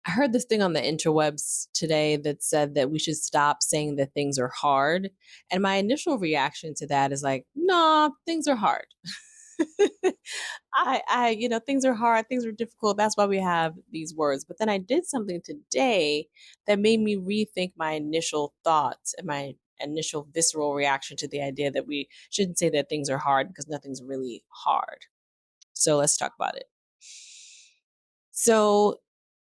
I heard this thing on the interwebs today that said that we should stop saying that things are hard. And my initial reaction to that is like, nah, things are hard. Things are hard, things are difficult. That's why we have these words. But then I did something today that made me rethink my initial thoughts and my initial visceral reaction to the idea that we shouldn't say that things are hard because nothing's really hard. So let's talk about it. So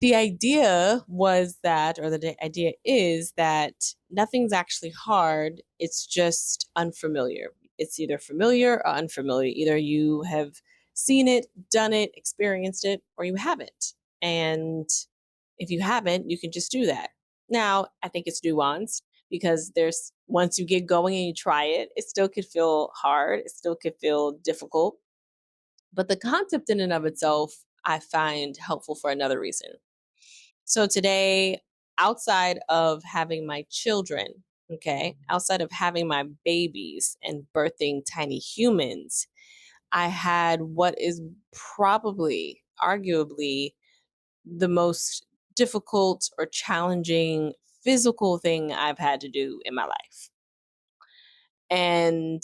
the idea was that, or idea is that nothing's actually hard. It's just unfamiliar. It's either familiar or unfamiliar. Either you have seen it, done it, experienced it, or you haven't. And if you haven't, you can just do that. Now, I think it's nuanced because there's once you get going and you try it, it still could feel hard. It still could feel difficult. But the concept in and of itself, I find helpful for another reason. So today, outside of having my children, okay, outside of having my babies and birthing tiny humans, I had what is probably, arguably, the most difficult or challenging physical thing I've had to do in my life. And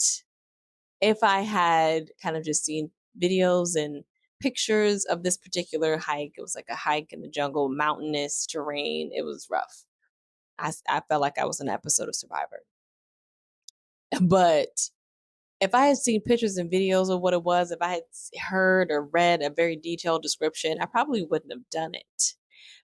if I had kind of just seen videos and pictures of this particular hike, it was like a hike in the jungle, mountainous terrain. It was rough. I felt like I was in an episode of Survivor. But if I had seen pictures and videos of what it was, if I had heard or read a very detailed description, I probably wouldn't have done it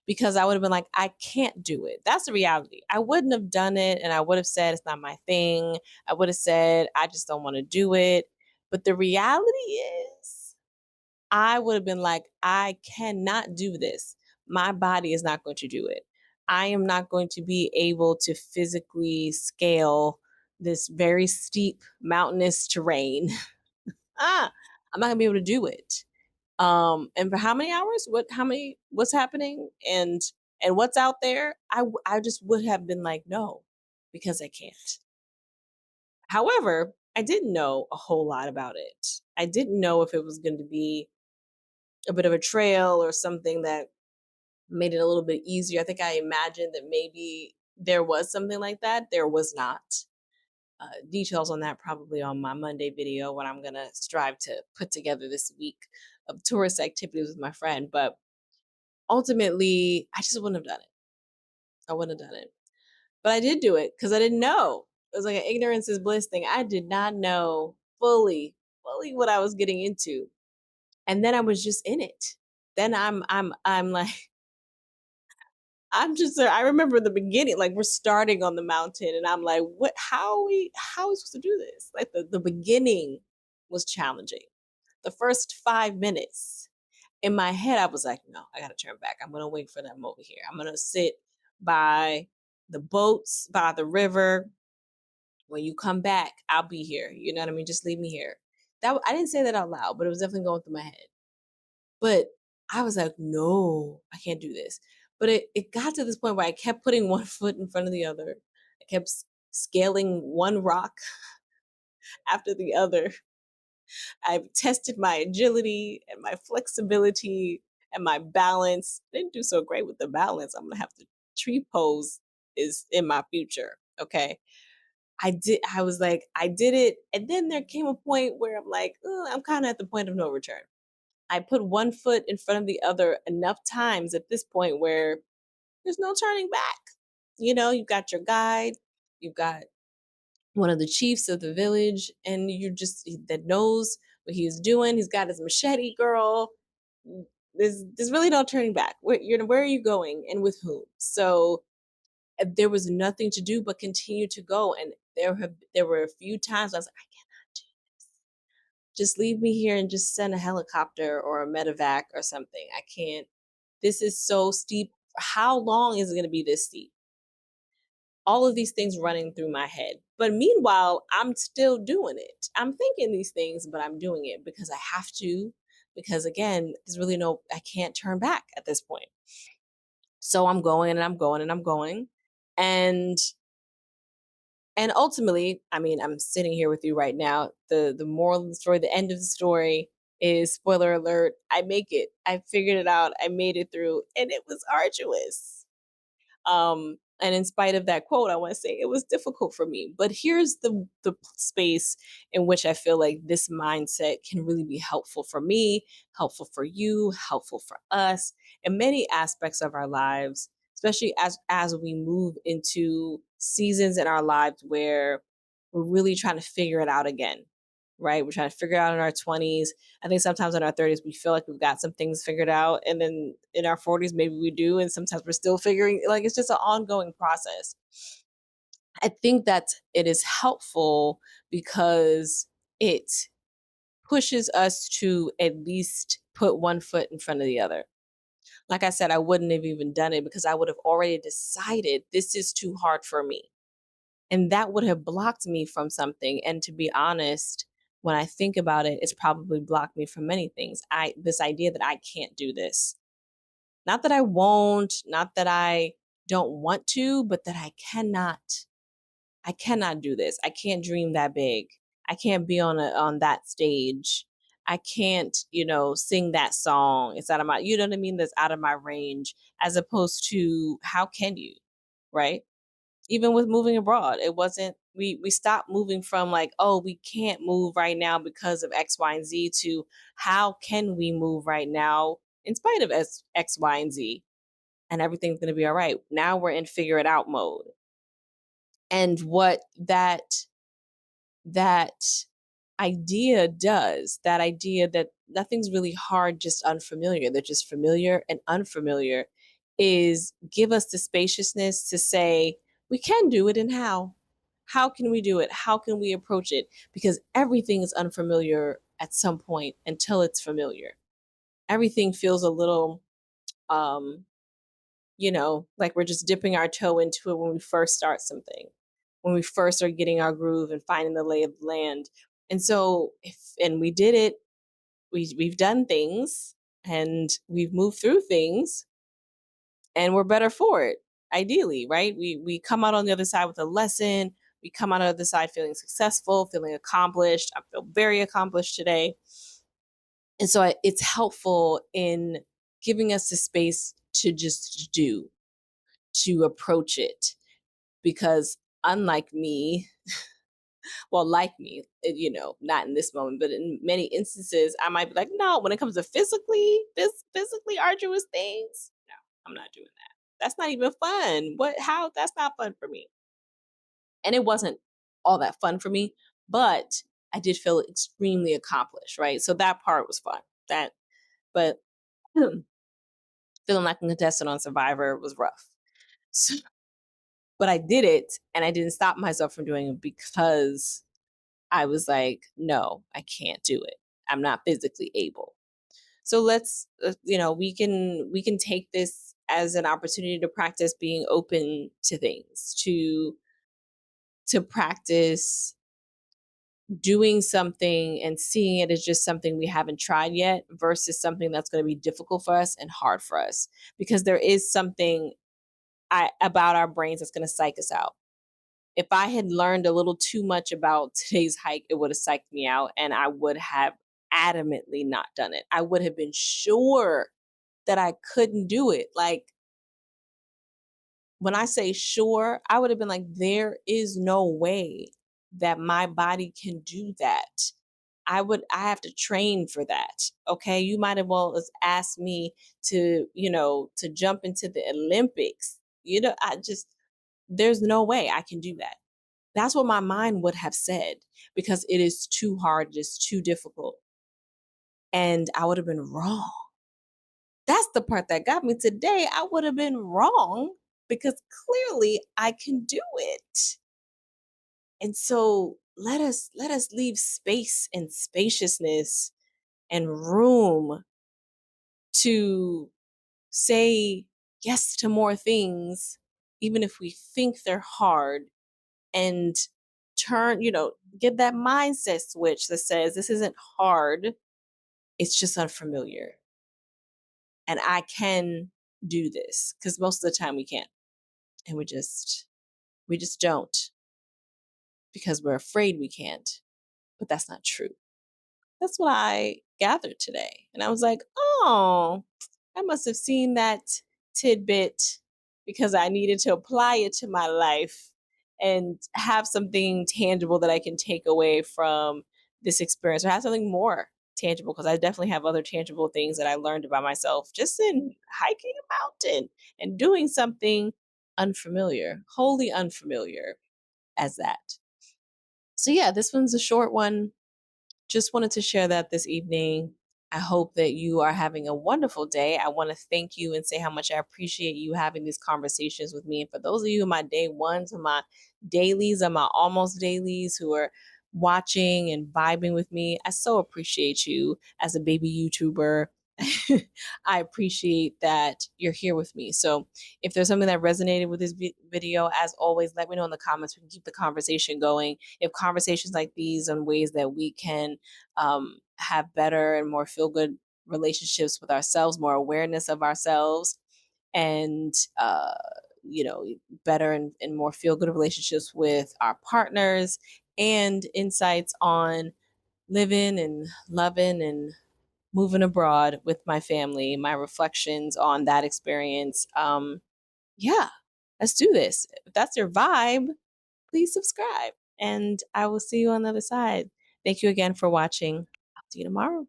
because I would have been like, I can't do it. That's the reality. I wouldn't have done it and I would have said, it's not my thing. I would have said, I just don't want to do it. But the reality is, I would have been like, I cannot do this. My body is not going to do it. I am not going to be able to physically scale this very steep mountainous terrain. I'm not gonna be able to do it. And for how many hours? What's happening? And what's out there? I just would have been like, no, because I can't. However, I didn't know a whole lot about it. I didn't know if it was going to be a bit of a trail or something that made it a little bit easier. I think I imagined that maybe there was something like that. There was not. Details on that probably on my Monday video when I'm going to strive to put together this week of tourist activities with my friend. But ultimately, I just wouldn't have done it. I wouldn't have done it. But I did do it because I didn't know. It was like an ignorance is bliss thing. I did not know fully what I was getting into. And then I was just in it. Then I'm like, I remember the beginning, like we're starting on the mountain and I'm like, how are we supposed to do this? Like the beginning was challenging. The first 5 minutes in my head, I was like, no, I gotta turn back. I'm gonna wait for them over here. I'm gonna sit by the boats, by the river. When you come back, I'll be here. You know what I mean? Just leave me here. I didn't say that out loud, but it was definitely going through my head. But I was like, no, I can't do this. But it got to this point where I kept putting one foot in front of the other. I kept scaling one rock after the other. I've tested my agility and my flexibility and my balance. Didn't do so great with the balance. I'm gonna have to tree pose is in my future. Okay. I was like, I did it. And then there came a point where I'm like, I'm kind of at the point of no return. I put one foot in front of the other enough times at this point where there's no turning back. You know, you've got your guide, you've got one of the chiefs of the village, and you just that knows what he's doing. He's got his machete, girl. There's really no turning back. Where are you going and with whom? So there was nothing to do but continue to go. And there were a few times I was like, I cannot do this. Just leave me here and just send a helicopter or a medevac or something. I can't. This is so steep. How long is it going to be this steep? All of these things running through my head. But meanwhile, I'm still doing it. I'm thinking these things, but I'm doing it because I have to. Because again, there's really no, I can't turn back at this point. So I'm going and I'm going and I'm going. And and ultimately, I mean, I'm sitting here with you right now. The moral of the story, the end of the story, is, spoiler alert, I make it. I figured it out. I made it through, and it was arduous. And in spite of that quote, I want to say it was difficult for me. But here's the space in which I feel like this mindset can really be helpful for me, helpful for you, helpful for us in many aspects of our lives, especially as we move into seasons in our lives where we're really trying to figure it out again. Right? We're trying to figure it out in our 20s. I think sometimes in our 30s, we feel like we've got some things figured out. And then in our 40s, maybe we do. And sometimes we're still figuring, like, it's just an ongoing process. I think that it is helpful because it pushes us to at least put one foot in front of the other. Like I said, I wouldn't have even done it because I would have already decided this is too hard for me. And that would have blocked me from something. And to be honest, when I think about it, it's probably blocked me from many things. This idea that I can't do this. Not that I won't, not that I don't want to, but that I cannot do this. I can't dream that big. I can't be on that stage. I can't, sing that song. It's out of my, you know what I mean? That's out of my range, as opposed to how can you, right? Even with moving abroad, it wasn't, we stopped moving from like, oh, we can't move right now because of X, Y, and Z, to how can we move right now in spite of X, Y, and Z, and everything's going to be all right. Now we're in figure it out mode. And what that idea does, that idea that nothing's really hard, just unfamiliar, they're just familiar and unfamiliar, is give us the spaciousness to say we can do it. And how can we do it? How can we approach it? Because everything is unfamiliar at some point until it's familiar. Everything feels a little um like we're just dipping our toe into it when we first start something, when we first are getting our groove and finding the lay of the land. And so, and we did it, we've done things and we've moved through things, and we're better for it, ideally, right? We come out on the other side with a lesson. We come out on the other side feeling successful, feeling accomplished. I feel very accomplished today. And so it's helpful in giving us the space to just do, to approach it. Because unlike me, well, like me, not in this moment, but in many instances, I might be like, no, when it comes to physically arduous things, no, I'm not doing that. That's not even fun. How, that's not fun for me. And it wasn't all that fun for me, but I did feel extremely accomplished, right? So that part was fun. But feeling like a contestant on Survivor was rough. So, but I did it, and I didn't stop myself from doing it because I was like, no, I can't do it. I'm not physically able. So let's, we can take this as an opportunity to practice being open to things, to practice doing something and seeing it as just something we haven't tried yet versus something that's going to be difficult for us and hard for us, because there is something about our brains that's going to psych us out. If I had learned a little too much about today's hike, it would have psyched me out, and I would have adamantly not done it. I would have been sure that I couldn't do it. Like, when I say sure, I would have been like, there is no way that my body can do that. I have to train for that. Okay. You might have well as asked me to jump into the Olympics. There's no way I can do that. That's what my mind would have said, because it is too hard, it is too difficult. And I would have been wrong. That's the part that got me today. I would have been wrong because clearly I can do it. And so let us leave space and spaciousness and room to say yes to more things, even if we think they're hard, and get that mindset switch that says this isn't hard, it's just unfamiliar. And I can do this, because most of the time we can't. And we just don't, because we're afraid we can't. But that's not true. That's what I gathered today. And I was like, oh, I must have seen that tidbit because I needed to apply it to my life and have something tangible that I can take away from this experience, or have something more tangible, because I definitely have other tangible things that I learned about myself just in hiking a mountain and doing something unfamiliar, wholly unfamiliar as that. So, yeah, this one's a short one. Just wanted to share that this evening. I hope that you are having a wonderful day. I want to thank you and say how much I appreciate you having these conversations with me. And for those of you in my day ones and my dailies and my almost dailies who are watching and vibing with me, I so appreciate you as a baby YouTuber. I appreciate that you're here with me. So, if there's something that resonated with this video, as always, let me know in the comments. We can keep the conversation going. If conversations like these and ways that we can have better and more feel good relationships with ourselves, more awareness of ourselves, and you know, better and more feel good relationships with our partners, and insights on living and loving and moving abroad with my family, my reflections on that experience. Yeah, let's do this. If that's your vibe, please subscribe. And I will see you on the other side. Thank you again for watching. I'll see you tomorrow.